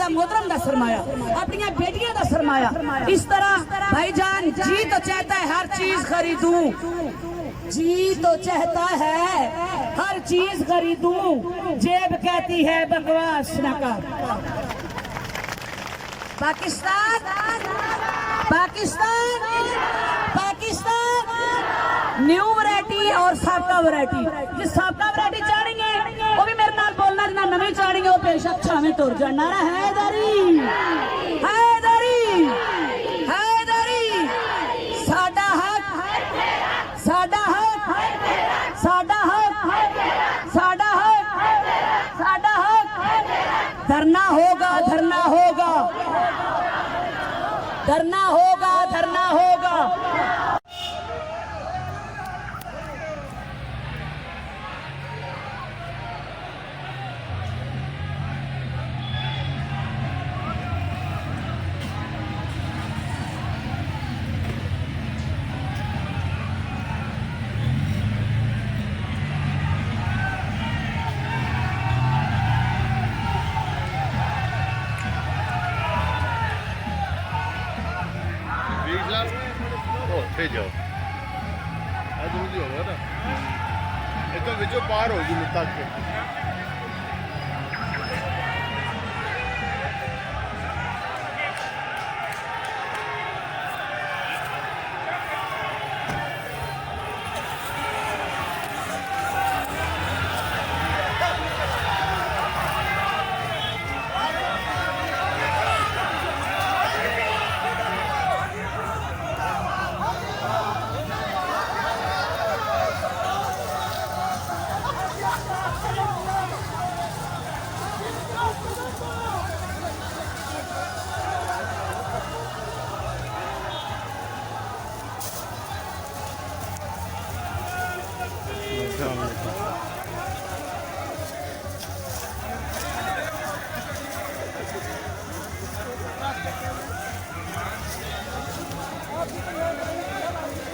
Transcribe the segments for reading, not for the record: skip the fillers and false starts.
वाला मोहतरम दा सरमाया, अपनी बेटियां दा सरमाया। इस तरह भाईजान जी तो चाहता है हर चीज खरीदूं, जी तो चाहता है हर चीज खरीदूं, जेब कहती है बकवास न कर। पाकिस्तान पाकिस्तान पाकिस्तान न्यू वैरायटी और साबका वैरायटी। जिस साबका वैरायटी चाहेंगे वो भी मेरे नाल बोलना, जिन्ना नवी चाहेंगे वो बेशक छावे तुर जाए। नारा हैदरी हैदरी हैदरी, साडा हक साडा हक साडा हक साडा हक साडा हक। धरना होगा धरना होगा धरना होगा धरना होगा। ਉੱਥੇ ਜਾਓ, ਇਧਰ ਦੀ ਹੋਵੇ ਨਾ, ਇੱਥੋਂ ਵਿੱਚੋਂ ਪਾਰ ਹੋ ਜੂ ਤੱਕ।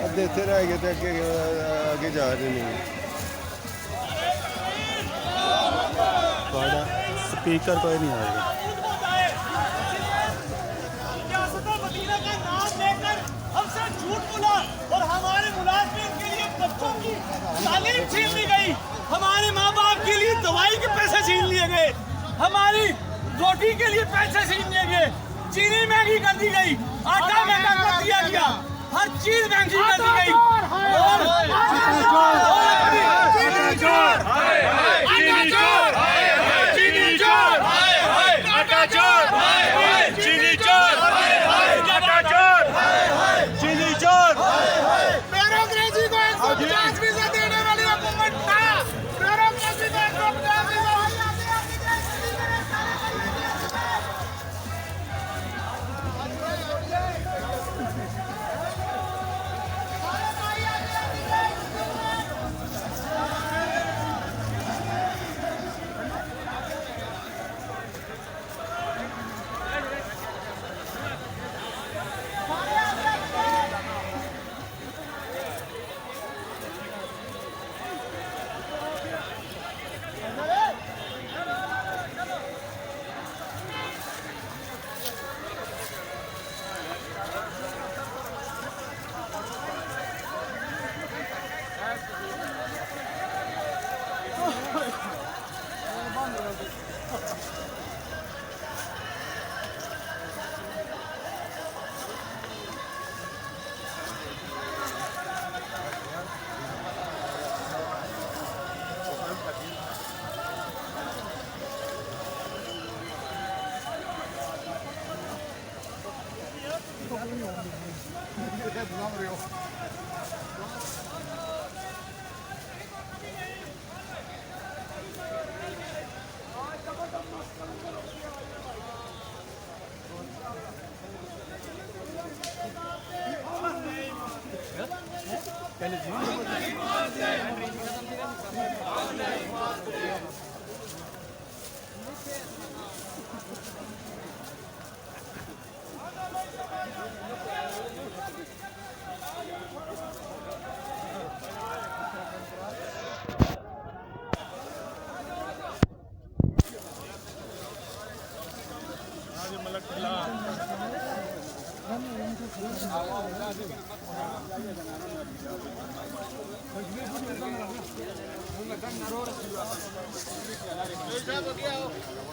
ਅੱਧੇ ਇੱਥੇ ਰਹਿ ਗਏ ਤੇ ਅੱਗੇ ਜਾ ਰਹੇ ਨੇ। ਤੁਹਾਡਾ स्पीकर कोई नहीं आएगा। हमसे झूठ बोला और हमारे मुलाजिम के लिए बच्चों की तालीम छीन ली गई, हमारे माँ बाप के लिए दवाई के पैसे छीन लिए गए, हमारी रोटी के लिए पैसे छीन लिए गए, चीनी महंगी कर दी गई, आटा महंगा कर दिया गया, हर चीज महंगी कर दी गई। ब्यूरोक्रेसी को 150 वीजा देने वाली हुकूमत था, ब्यूरोक्रेसी को 150 वीजा। अलग खिला साहब हो गया